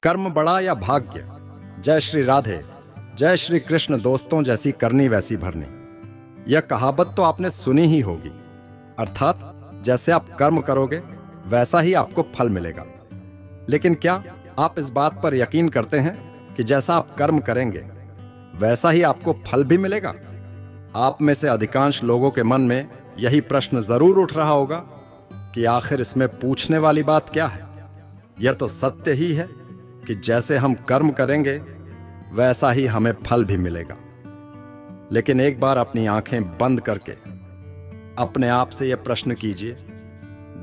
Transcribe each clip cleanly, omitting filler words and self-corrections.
कर्म बड़ा या भाग्य। जय श्री राधे। जय श्री कृष्ण। दोस्तों, जैसी करनी वैसी भरनी, यह कहावत तो आपने सुनी ही होगी। अर्थात जैसे आप कर्म करोगे वैसा ही आपको फल मिलेगा। लेकिन क्या आप इस बात पर यकीन करते हैं कि जैसा आप कर्म करेंगे वैसा ही आपको फल भी मिलेगा? आप में से अधिकांश लोगों के मन में यही प्रश्न जरूर उठ रहा होगा कि आखिर इसमें पूछने वाली बात क्या है। यह तो सत्य ही है कि जैसे हम कर्म करेंगे वैसा ही हमें फल भी मिलेगा। लेकिन एक बार अपनी आंखें बंद करके अपने आप से यह प्रश्न कीजिए,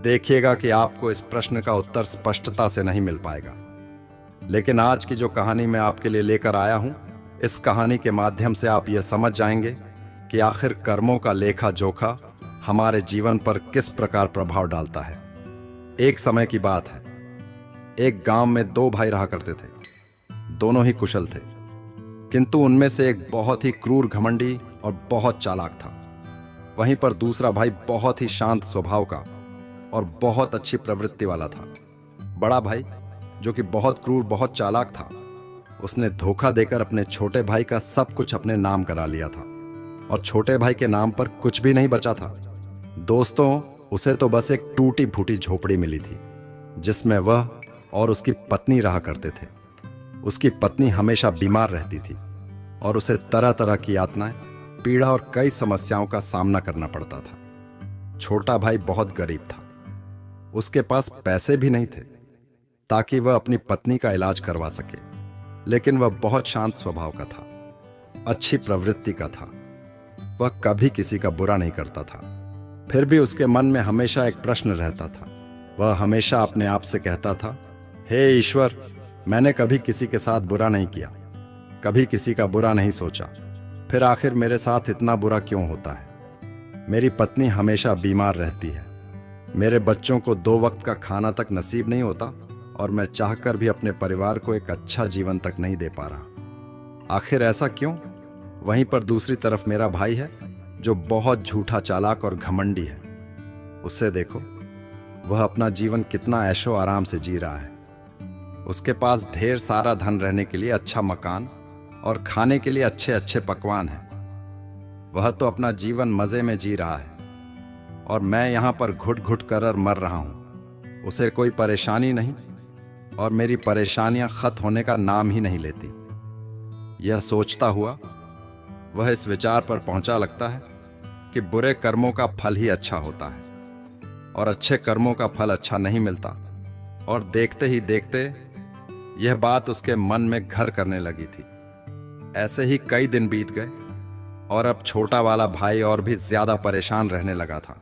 देखिएगा कि आपको इस प्रश्न का उत्तर स्पष्टता से नहीं मिल पाएगा। लेकिन आज की जो कहानी मैं आपके लिए लेकर आया हूं, इस कहानी के माध्यम से आप यह समझ जाएंगे कि आखिर कर्मों का लेखा जोखा हमारे जीवन पर किस प्रकार प्रभाव डालता है। एक समय की बात है, एक गांव में दो भाई रहा करते थे। दोनों ही कुशल थे, किंतु उनमें से एक बहुत ही क्रूर, घमंडी और बहुत चालाक था। वहीं पर दूसरा भाई बहुत ही शांत स्वभाव का और बहुत अच्छी प्रवृत्ति वाला था। बड़ा भाई, जो कि बहुत क्रूर, बहुत चालाक था, उसने धोखा देकर अपने छोटे भाई का सब कुछ अपने नाम करा लिया था और छोटे भाई के नाम पर कुछ भी नहीं बचा था। दोस्तों, उसे तो बस एक टूटी फूटी झोपड़ी मिली थी जिसमें वह और उसकी पत्नी रहा करते थे। उसकी पत्नी हमेशा बीमार रहती थी और उसे तरह तरह की यातनाएं, पीड़ा और कई समस्याओं का सामना करना पड़ता था। छोटा भाई बहुत गरीब था। उसके पास पैसे भी नहीं थे ताकि वह अपनी पत्नी का इलाज करवा सके। लेकिन वह बहुत शांत स्वभाव का था, अच्छी प्रवृत्ति का था। वह कभी किसी का बुरा नहीं करता था। फिर भी उसके मन में हमेशा एक प्रश्न रहता था। वह हमेशा अपने आप से कहता था, हे ईश्वर, मैंने कभी किसी के साथ बुरा नहीं किया, कभी किसी का बुरा नहीं सोचा, फिर आखिर मेरे साथ इतना बुरा क्यों होता है? मेरी पत्नी हमेशा बीमार रहती है, मेरे बच्चों को 2 वक्त का खाना तक नसीब नहीं होता और मैं चाहकर भी अपने परिवार को एक अच्छा जीवन तक नहीं दे पा रहा। आखिर ऐसा क्यों? वहीं पर दूसरी तरफ मेरा भाई है जो बहुत झूठा, चालाक और घमंडी है। उससे देखो, वह अपना जीवन कितना ऐशो आराम से जी रहा है। उसके पास ढेर सारा धन रहने के लिए अच्छा मकान और खाने के लिए अच्छे अच्छे पकवान हैं। वह तो अपना जीवन मजे में जी रहा है और मैं यहाँ पर घुट घुट कर मर रहा हूँ। उसे कोई परेशानी नहीं और मेरी परेशानियां खत्म होने का नाम ही नहीं लेती। यह सोचता हुआ वह इस विचार पर पहुंचा लगता है कि बुरे कर्मों का फल ही अच्छा होता है और अच्छे कर्मों का फल अच्छा नहीं मिलता। और देखते ही देखते यह बात उसके मन में घर करने लगी थी। ऐसे ही कई दिन बीत गए और अब छोटा वाला भाई और भी ज्यादा परेशान रहने लगा था,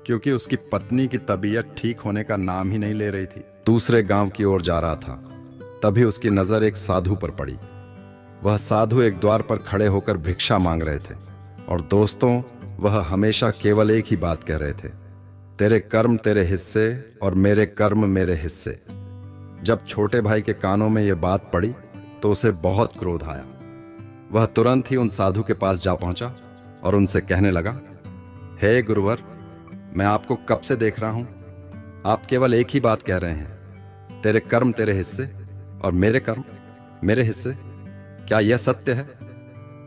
क्योंकि उसकी पत्नी की तबीयत ठीक होने का नाम ही नहीं ले रही थी। दूसरे गांव की ओर जा रहा था, तभी उसकी नजर एक साधु पर पड़ी। वह साधु एक द्वार पर खड़े होकर भिक्षा मांग रहे थे और दोस्तों, वह हमेशा केवल एक ही बात कह रहे थे, तेरे कर्म तेरे हिस्से और मेरे कर्म मेरे हिस्से। जब छोटे भाई के कानों में यह बात पड़ी तो उसे बहुत क्रोध आया। वह तुरंत ही उन साधु के पास जा पहुंचा और उनसे कहने लगा, हे गुरुवर, मैं आपको कब से देख रहा हूं, आप केवल एक ही बात कह रहे हैं, तेरे कर्म तेरे हिस्से और मेरे कर्म मेरे हिस्से। क्या यह सत्य है?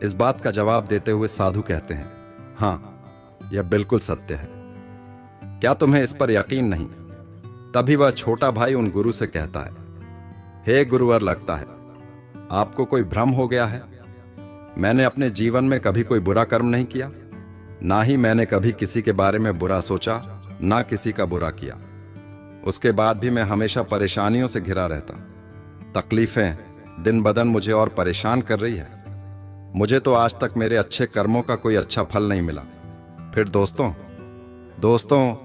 इस बात का जवाब देते हुए साधु कहते हैं, हाँ, यह बिल्कुल सत्य है। क्या तुम्हें इस पर यकीन नहीं? तभी वह छोटा भाई उन गुरु से कहता है, हे गुरुवर, लगता है आपको कोई भ्रम हो गया है। मैंने अपने जीवन में कभी कोई बुरा कर्म नहीं किया, ना ही मैंने कभी किसी के बारे में बुरा सोचा, ना किसी का बुरा किया। उसके बाद भी मैं हमेशा परेशानियों से घिरा रहता। तकलीफें दिन ब दिन मुझे और परेशान कर रही है। मुझे तो आज तक मेरे अच्छे कर्मों का कोई अच्छा फल नहीं मिला। फिर दोस्तों,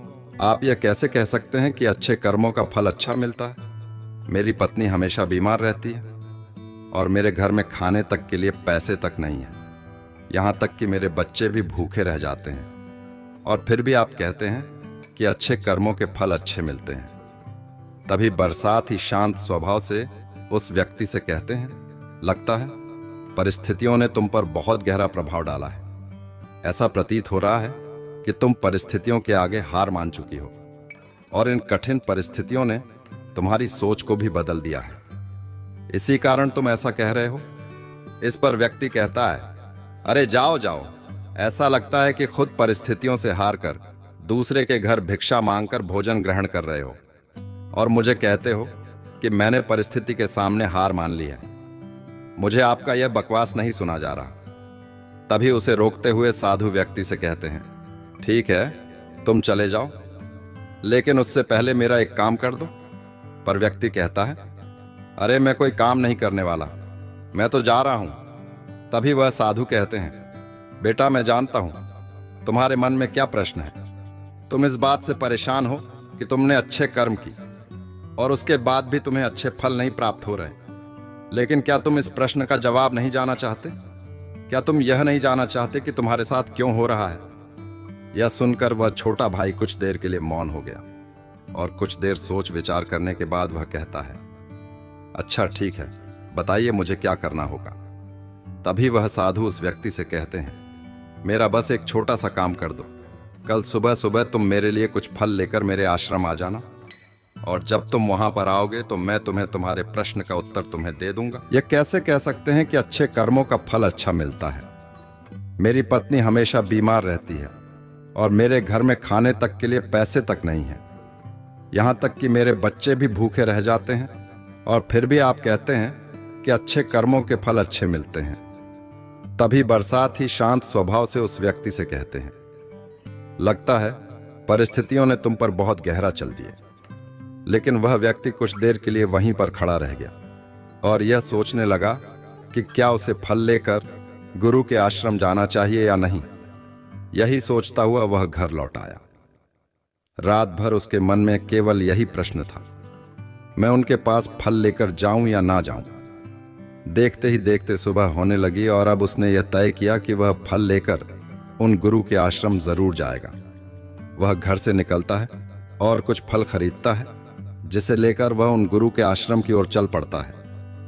आप यह कैसे कह सकते हैं कि अच्छे कर्मों का फल अच्छा मिलता है? मेरी पत्नी हमेशा बीमार रहती है और मेरे घर में खाने तक के लिए पैसे तक नहीं है। यहाँ तक कि मेरे बच्चे भी भूखे रह जाते हैं और फिर भी आप कहते हैं कि अच्छे कर्मों के फल अच्छे मिलते हैं। तभी बरसात ही शांत स्वभाव से उस व्यक्ति से कहते हैं, लगता है परिस्थितियों ने तुम पर बहुत गहरा प्रभाव डाला है। ऐसा प्रतीत हो रहा है कि तुम परिस्थितियों के आगे हार मान चुकी हो और इन कठिन परिस्थितियों ने तुम्हारी सोच को भी बदल दिया है। इसी कारण तुम ऐसा कह रहे हो। इस पर व्यक्ति कहता है, अरे जाओ जाओ, ऐसा लगता है कि खुद परिस्थितियों से हार कर दूसरे के घर भिक्षा मांगकर भोजन ग्रहण कर रहे हो और मुझे कहते हो कि मैंने परिस्थिति के सामने हार मान ली है। मुझे आपका यह बकवास नहीं सुना जा रहा। तभी उसे रोकते हुए साधु व्यक्ति से कहते हैं, ठीक है, तुम चले जाओ, लेकिन उससे पहले मेरा एक काम कर दो। पर व्यक्ति कहता है, अरे मैं कोई काम नहीं करने वाला, मैं तो जा रहा हूं। तभी वह साधु कहते हैं, बेटा मैं जानता हूं तुम्हारे मन में क्या प्रश्न है। तुम इस बात से परेशान हो कि तुमने अच्छे कर्म की और उसके बाद भी तुम्हें अच्छे फल नहीं प्राप्त हो रहे। लेकिन क्या तुम इस प्रश्न का जवाब नहीं जानना चाहते? क्या तुम यह नहीं जानना चाहते कि तुम्हारे साथ क्यों हो रहा है? यह सुनकर वह छोटा भाई कुछ देर के लिए मौन हो गया और कुछ देर सोच विचार करने के बाद वह कहता है, अच्छा ठीक है, बताइए मुझे क्या करना होगा। तभी वह साधु उस व्यक्ति से कहते हैं, मेरा बस एक छोटा सा काम कर दो। कल सुबह सुबह तुम मेरे लिए कुछ फल लेकर मेरे आश्रम आ जाना और जब तुम वहां पर आओगे तो मैं तुम्हें तुम्हारे प्रश्न का उत्तर तुम्हें दे दूंगा। यह कैसे कह सकते हैं कि अच्छे कर्मों का फल अच्छा मिलता है? मेरी पत्नी हमेशा बीमार रहती है और मेरे घर में खाने तक के लिए पैसे तक नहीं है। यहाँ तक कि मेरे बच्चे भी भूखे रह जाते हैं और फिर भी आप कहते हैं कि अच्छे कर्मों के फल अच्छे मिलते हैं। तभी बरसात ही शांत स्वभाव से उस व्यक्ति से कहते हैं, लगता है परिस्थितियों ने तुम पर बहुत गहरा चल दिए। लेकिन वह व्यक्ति कुछ देर के लिए वहीं पर खड़ा रह गया और यह सोचने लगा कि क्या उसे फल लेकर गुरु के आश्रम जाना चाहिए या नहीं। यही सोचता हुआ वह घर लौट आया। रात भर उसके मन में केवल यही प्रश्न था, मैं उनके पास फल लेकर जाऊं या ना जाऊं। देखते ही देखते सुबह होने लगी और अब उसने यह तय किया कि वह फल लेकर उन गुरु के आश्रम जरूर जाएगा। वह घर से निकलता है और कुछ फल खरीदता है, जिसे लेकर वह उन गुरु के आश्रम की ओर चल पड़ता है।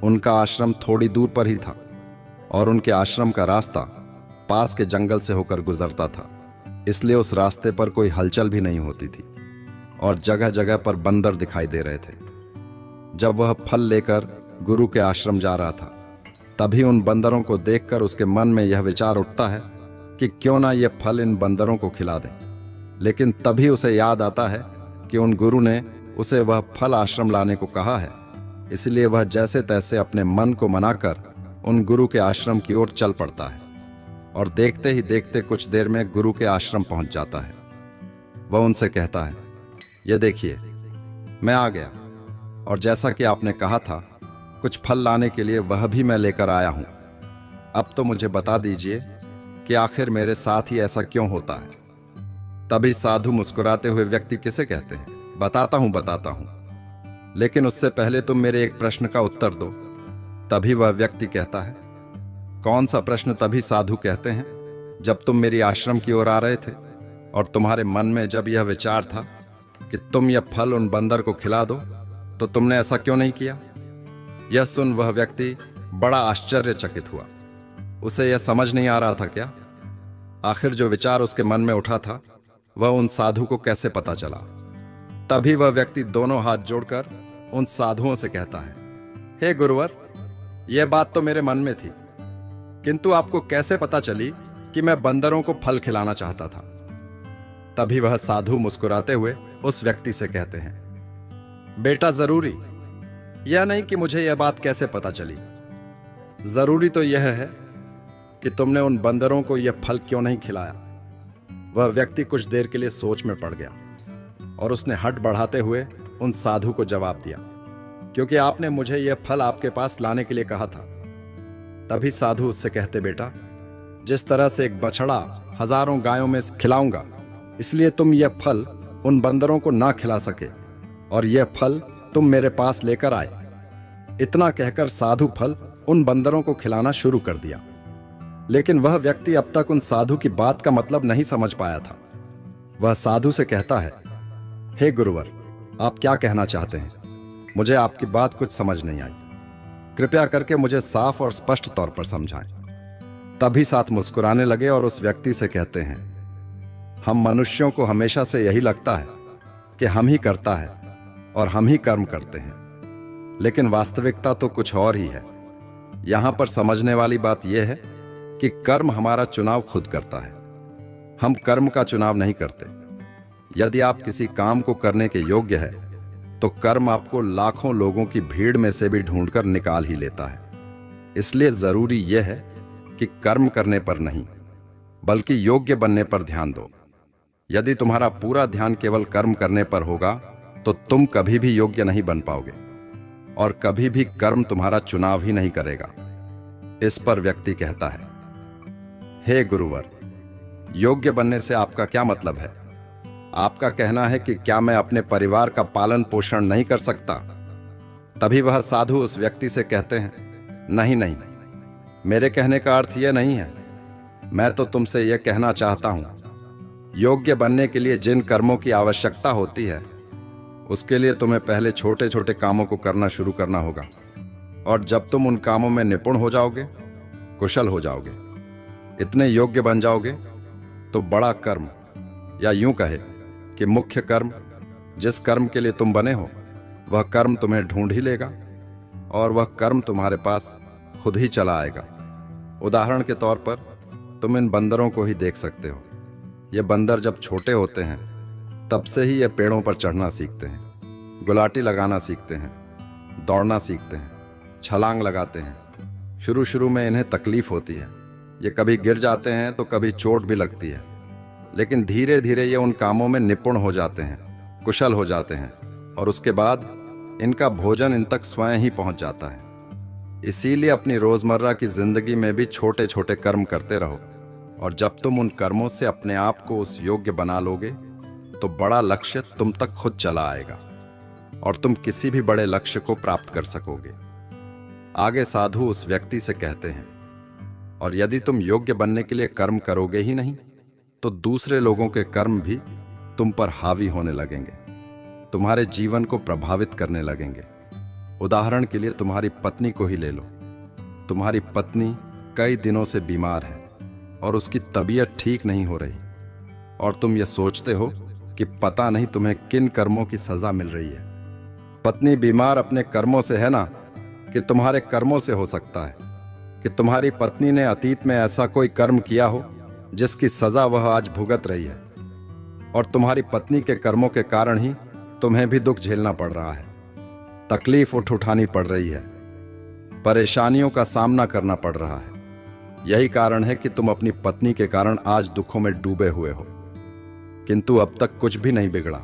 उनका आश्रम थोड़ी दूर पर ही था और उनके आश्रम का रास्ता पास के जंगल से होकर गुजरता था, इसलिए उस रास्ते पर कोई हलचल भी नहीं होती थी और जगह जगह पर बंदर दिखाई दे रहे थे। जब वह फल लेकर गुरु के आश्रम जा रहा था, तभी उन बंदरों को देखकर उसके मन में यह विचार उठता है कि क्यों ना यह फल इन बंदरों को खिला दें। लेकिन तभी उसे याद आता है कि उन गुरु ने उसे वह फल आश्रम लाने को कहा है, इसलिए वह जैसे तैसे अपने मन को मनाकर उन गुरु के आश्रम की ओर चल पड़ता है और देखते ही देखते कुछ देर में गुरु के आश्रम पहुंच जाता है। वह उनसे कहता है, ये देखिए मैं आ गया और जैसा कि आपने कहा था कुछ फल लाने के लिए वह भी मैं लेकर आया हूं। अब तो मुझे बता दीजिए कि आखिर मेरे साथ ही ऐसा क्यों होता है। तभी साधु मुस्कुराते हुए व्यक्ति किसे कहते हैं, बताता हूं, लेकिन उससे पहले तुम मेरे एक प्रश्न का उत्तर दो। तभी वह व्यक्ति कहता है, कौन सा प्रश्न? तभी साधु कहते हैं, जब तुम मेरी आश्रम की ओर आ रहे थे और तुम्हारे मन में जब यह विचार था कि तुम यह फल उन बंदर को खिला दो, तो तुमने ऐसा क्यों नहीं किया? यह सुन वह व्यक्ति बड़ा आश्चर्यचकित हुआ। उसे यह समझ नहीं आ रहा था क्या आखिर जो विचार उसके मन में उठा था वह उन साधु को कैसे पता चला। तभी वह व्यक्ति दोनों हाथ जोड़कर उन साधुओं से कहता है, हे गुरुवर, यह बात तो मेरे मन में थी, किंतु आपको कैसे पता चली कि मैं बंदरों को फल खिलाना चाहता था? तभी वह साधु मुस्कुराते हुए उस व्यक्ति से कहते हैं, बेटा जरूरी यह नहीं कि मुझे यह बात कैसे पता चली, जरूरी तो यह है कि तुमने उन बंदरों को यह फल क्यों नहीं खिलाया। वह व्यक्ति कुछ देर के लिए सोच में पड़ गया और उसने हट बढ़ाते हुए उन साधु को जवाब दिया, क्योंकि आपने मुझे यह फल आपके पास लाने के लिए कहा था। तभी साधु उससे कहते, बेटा जिस तरह से एक बछड़ा हजारों गायों में खिलाऊंगा, इसलिए तुम यह फल उन बंदरों को ना खिला सके और यह फल तुम मेरे पास लेकर आए। इतना कहकर साधु फल उन बंदरों को खिलाना शुरू कर दिया। लेकिन वह व्यक्ति अब तक उन साधु की बात का मतलब नहीं समझ पाया था। वह साधु से कहता है, हे गुरुवर, आप क्या कहना चाहते हैं? मुझे आपकी बात कुछ समझ नहीं आई, कृपया करके मुझे साफ और स्पष्ट तौर पर समझाएं। तभी साथ मुस्कुराने लगे और उस व्यक्ति से कहते हैं, हम मनुष्यों को हमेशा से यही लगता है कि हम ही करता है और हम ही कर्म करते हैं। लेकिन वास्तविकता तो कुछ और ही है। यहां पर समझने वाली बात यह है कि कर्म हमारा चुनाव खुद करता है, हम कर्म का चुनाव नहीं करते। यदि आप किसी काम को करने के योग्य है तो कर्म आपको लाखों लोगों की भीड़ में से भी ढूंढकर निकाल ही लेता है। इसलिए जरूरी यह है कि कर्म करने पर नहीं बल्कि योग्य बनने पर ध्यान दो। यदि तुम्हारा पूरा ध्यान केवल कर्म करने पर होगा तो तुम कभी भी योग्य नहीं बन पाओगे और कभी भी कर्म तुम्हारा चुनाव ही नहीं करेगा। इस पर व्यक्ति कहता है, हे गुरुवर, योग्य बनने से आपका क्या मतलब है? आपका कहना है कि क्या मैं अपने परिवार का पालन पोषण नहीं कर सकता? तभी वह साधु उस व्यक्ति से कहते हैं, नहीं नहीं, मेरे कहने का अर्थ यह नहीं है। मैं तो तुमसे यह कहना चाहता हूं, योग्य बनने के लिए जिन कर्मों की आवश्यकता होती है उसके लिए तुम्हें पहले छोटे छोटे कामों को करना शुरू करना होगा, और जब तुम उन कामों में निपुण हो जाओगे, कुशल हो जाओगे, इतने योग्य बन जाओगे तो बड़ा कर्म, या यूं कहे कि मुख्य कर्म, जिस कर्म के लिए तुम बने हो वह कर्म तुम्हें ढूंढ ही लेगा और वह कर्म तुम्हारे पास खुद ही चला आएगा। उदाहरण के तौर पर तुम इन बंदरों को ही देख सकते हो। ये बंदर जब छोटे होते हैं तब से ही ये पेड़ों पर चढ़ना सीखते हैं, गुलाटी लगाना सीखते हैं, दौड़ना सीखते हैं, छलांग लगाते हैं। शुरू शुरू में इन्हें तकलीफ होती है, ये कभी गिर जाते हैं तो कभी चोट भी लगती है, लेकिन धीरे धीरे ये उन कामों में निपुण हो जाते हैं, कुशल हो जाते हैं और उसके बाद इनका भोजन इन तक स्वयं ही पहुंच जाता है। इसीलिए अपनी रोजमर्रा की जिंदगी में भी छोटे छोटे कर्म करते रहो, और जब तुम उन कर्मों से अपने आप को उस योग्य बना लोगे तो बड़ा लक्ष्य तुम तक खुद चला आएगा और तुम किसी भी बड़े लक्ष्य को प्राप्त कर सकोगे। आगे साधु उस व्यक्ति से कहते हैं, और यदि तुम योग्य बनने के लिए कर्म करोगे ही नहीं तो दूसरे लोगों के कर्म भी तुम पर हावी होने लगेंगे, तुम्हारे जीवन को प्रभावित करने लगेंगे। उदाहरण के लिए तुम्हारी पत्नी को ही ले लो। तुम्हारी पत्नी कई दिनों से बीमार है और उसकी तबीयत ठीक नहीं हो रही, और तुम ये सोचते हो कि पता नहीं तुम्हें किन कर्मों की सजा मिल रही है। पत्नी बीमार अपने कर्मों से है ना, कि तुम्हारे कर्मों से हो सकता है कि तुम्हारी पत्नी ने अतीत में ऐसा कोई कर्म किया हो जिसकी सजा वह आज भुगत रही है, और तुम्हारी पत्नी के कर्मों के कारण ही तुम्हें भी दुख झेलना पड़ रहा है, तकलीफ उठानी पड़ रही है, परेशानियों का सामना करना पड़ रहा है। यही कारण है कि तुम अपनी पत्नी के कारण आज दुखों में डूबे हुए हो, किंतु अब तक कुछ भी नहीं बिगड़ा।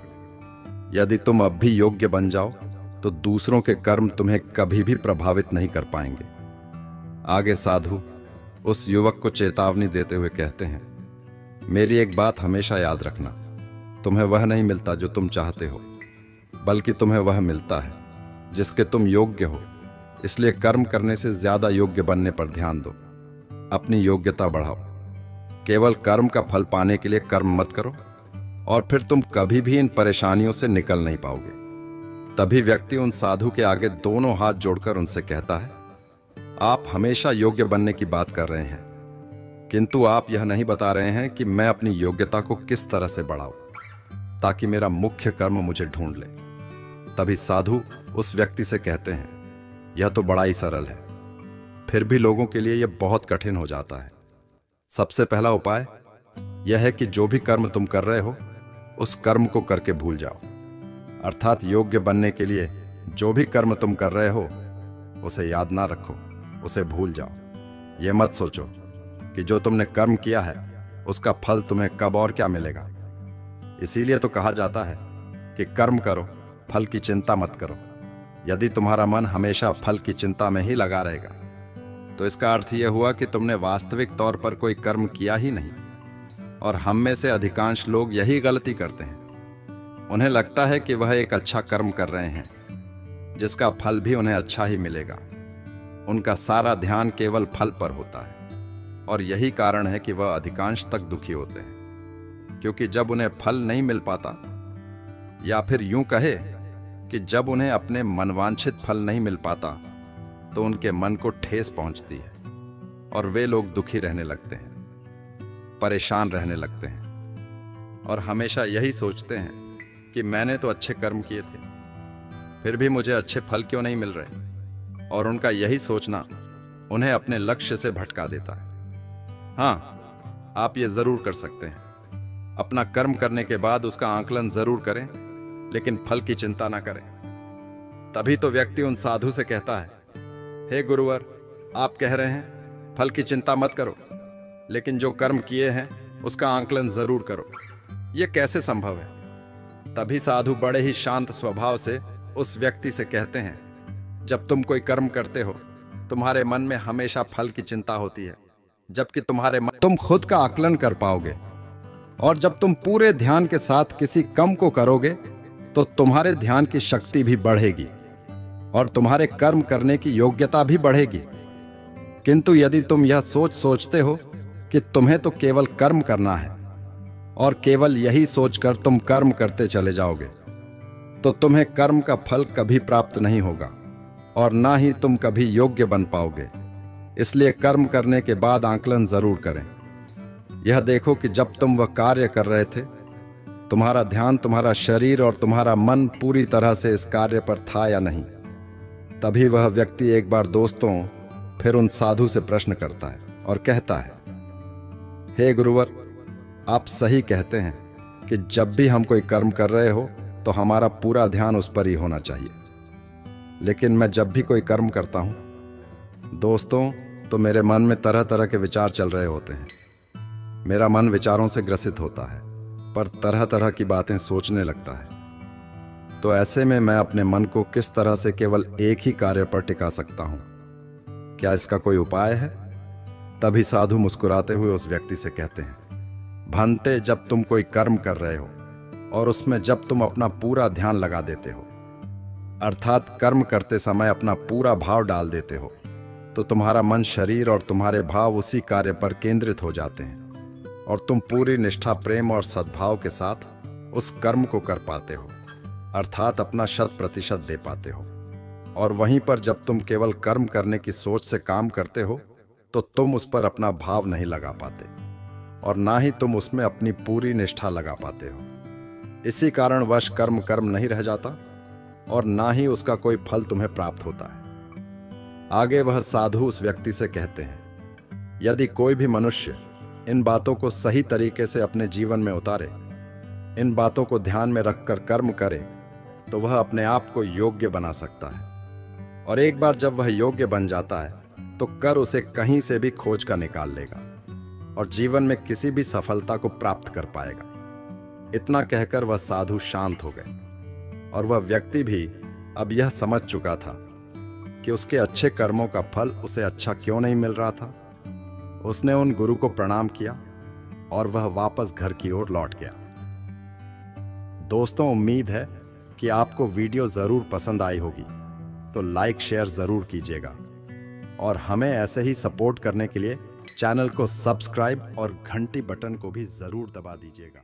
यदि तुम अब भी योग्य बन जाओ तो दूसरों के कर्म तुम्हें कभी भी प्रभावित नहीं कर पाएंगे। आगे साधु उस युवक को चेतावनी देते हुए कहते हैं, मेरी एक बात हमेशा याद रखना, तुम्हें वह नहीं मिलता जो तुम चाहते हो, बल्कि तुम्हें वह मिलता है जिसके तुम योग्य हो। इसलिए कर्म करने से ज्यादा योग्य बनने पर ध्यान दो, अपनी योग्यता बढ़ाओ। केवल कर्म का फल पाने के लिए कर्म मत करो और फिर तुम कभी भी इन परेशानियों से निकल नहीं पाओगे। तभी व्यक्ति उन साधु के आगे दोनों हाथ जोड़कर उनसे कहता है, आप हमेशा योग्य बनने की बात कर रहे हैं, किंतु आप यह नहीं बता रहे हैं कि मैं अपनी योग्यता को किस तरह से बढ़ाऊं ताकि मेरा मुख्य कर्म मुझे ढूंढ ले। तभी साधु उस व्यक्ति से कहते हैं, यह तो बड़ा ही सरल है, फिर भी लोगों के लिए यह बहुत कठिन हो जाता है। सबसे पहला उपाय यह है कि जो भी कर्म तुम कर रहे हो उस कर्म को करके भूल जाओ। अर्थात योग्य बनने के लिए जो भी कर्म तुम कर रहे हो उसे याद ना रखो, उसे भूल जाओ। ये मत सोचो कि जो तुमने कर्म किया है उसका फल तुम्हें कब और क्या मिलेगा। इसीलिए तो कहा जाता है कि कर्म करो, फल की चिंता मत करो। यदि तुम्हारा मन हमेशा फल की चिंता में ही लगा रहेगा तो इसका अर्थ यह हुआ कि तुमने वास्तविक तौर पर कोई कर्म किया ही नहीं। और हम में से अधिकांश लोग यही गलती करते हैं। उन्हें लगता है कि वह एक अच्छा कर्म कर रहे हैं जिसका फल भी उन्हें अच्छा ही मिलेगा। उनका सारा ध्यान केवल फल पर होता है और यही कारण है कि वह अधिकांश तक दुखी होते हैं, क्योंकि जब उन्हें फल नहीं मिल पाता, या फिर यूं कहे कि जब उन्हें अपने मनवांछित फल नहीं मिल पाता तो उनके मन को ठेस पहुंचती है और वे लोग दुखी रहने लगते हैं, परेशान रहने लगते हैं और हमेशा यही सोचते हैं कि मैंने तो अच्छे कर्म किए थे, फिर भी मुझे अच्छे फल क्यों नहीं मिल रहे? और उनका यही सोचना उन्हें अपने लक्ष्य से भटका देता है। हाँ, आप ये जरूर कर सकते हैं। अपना कर्म करने के बाद उसका आकलन जरूर करें, लेकिन फल की चिंता ना करें। तभी तो व्यक्ति उन साधु से कहता है, हे गुरुवर, आप कह रहे हैं फल की चिंता मत करो, लेकिन जो कर्म किए हैं उसका आकलन जरूर करो। ये कैसे संभव है? तभी साधु बड़े ही शांत स्वभाव से उस व्यक्ति से कहते हैं, जब तुम कोई कर्म करते हो तुम्हारे मन में हमेशा फल की चिंता होती है, जबकि तुम खुद का आकलन कर पाओगे। और जब तुम पूरे ध्यान के साथ किसी काम को करोगे तो तुम्हारे ध्यान की शक्ति भी बढ़ेगी और तुम्हारे कर्म करने की योग्यता भी बढ़ेगी। किंतु यदि तुम यह सोचते हो कि तुम्हें तो केवल कर्म करना है और केवल यही सोचकर तुम कर्म करते चले जाओगे, तो तुम्हें कर्म का फल कभी प्राप्त नहीं होगा और ना ही तुम कभी योग्य बन पाओगे। इसलिए कर्म करने के बाद आकलन जरूर करें। यह देखो कि जब तुम वह कार्य कर रहे थे, तुम्हारा ध्यान, तुम्हारा शरीर और तुम्हारा मन पूरी तरह से इस कार्य पर था या नहीं। तभी वह व्यक्ति एक बार दोस्तों फिर उन साधु से प्रश्न करता है और कहता है, हे गुरुवर, आप सही कहते हैं कि जब भी हम कोई कर्म कर रहे हो तो हमारा पूरा ध्यान उस पर ही होना चाहिए। लेकिन मैं जब भी कोई कर्म करता हूं दोस्तों, तो मेरे मन में तरह तरह के विचार चल रहे होते हैं। मेरा मन विचारों से ग्रसित होता है, पर तरह तरह की बातें सोचने लगता है। तो ऐसे में मैं अपने मन को किस तरह से केवल एक ही कार्य पर टिका सकता हूं? क्या इसका कोई उपाय है? तभी साधु मुस्कुराते हुए उस व्यक्ति से कहते हैं, भंते, जब तुम कोई कर्म कर रहे हो और उसमें जब तुम अपना पूरा ध्यान लगा देते हो, अर्थात कर्म करते समय अपना पूरा भाव डाल देते हो, तो तुम्हारा मन, शरीर और तुम्हारे भाव उसी कार्य पर केंद्रित हो जाते हैं और तुम पूरी निष्ठा, प्रेम और सद्भाव के साथ उस कर्म को कर पाते हो, अर्थात अपना 100% दे पाते हो। और वहीं पर जब तुम केवल कर्म करने की सोच से काम करते हो तो तुम उस पर अपना भाव नहीं लगा पाते और ना ही तुम उसमें अपनी पूरी निष्ठा लगा पाते हो। इसी कारणवश कर्म नहीं रह जाता और ना ही उसका कोई फल तुम्हें प्राप्त होता है। आगे वह साधु उस व्यक्ति से कहते हैं, यदि कोई भी मनुष्य इन बातों को सही तरीके से अपने जीवन में उतारे, इन बातों को ध्यान में रखकर कर्म करे, तो वह अपने आप को योग्य बना सकता है। और एक बार जब वह योग्य बन जाता है तो कर उसे कहीं से भी खोज कर निकाल लेगा और जीवन में किसी भी सफलता को प्राप्त कर पाएगा। इतना कहकर वह साधु शांत हो गए और वह व्यक्ति भी अब यह समझ चुका था कि उसके अच्छे कर्मों का फल उसे अच्छा क्यों नहीं मिल रहा था। उसने उन गुरु को प्रणाम किया और वह वापस घर की ओर लौट गया। दोस्तों, उम्मीद है कि आपको वीडियो जरूर पसंद आई होगी, तो लाइक शेयर जरूर कीजिएगा और हमें ऐसे ही सपोर्ट करने के लिए चैनल को सब्सक्राइब और घंटी बटन को भी जरूर दबा दीजिएगा।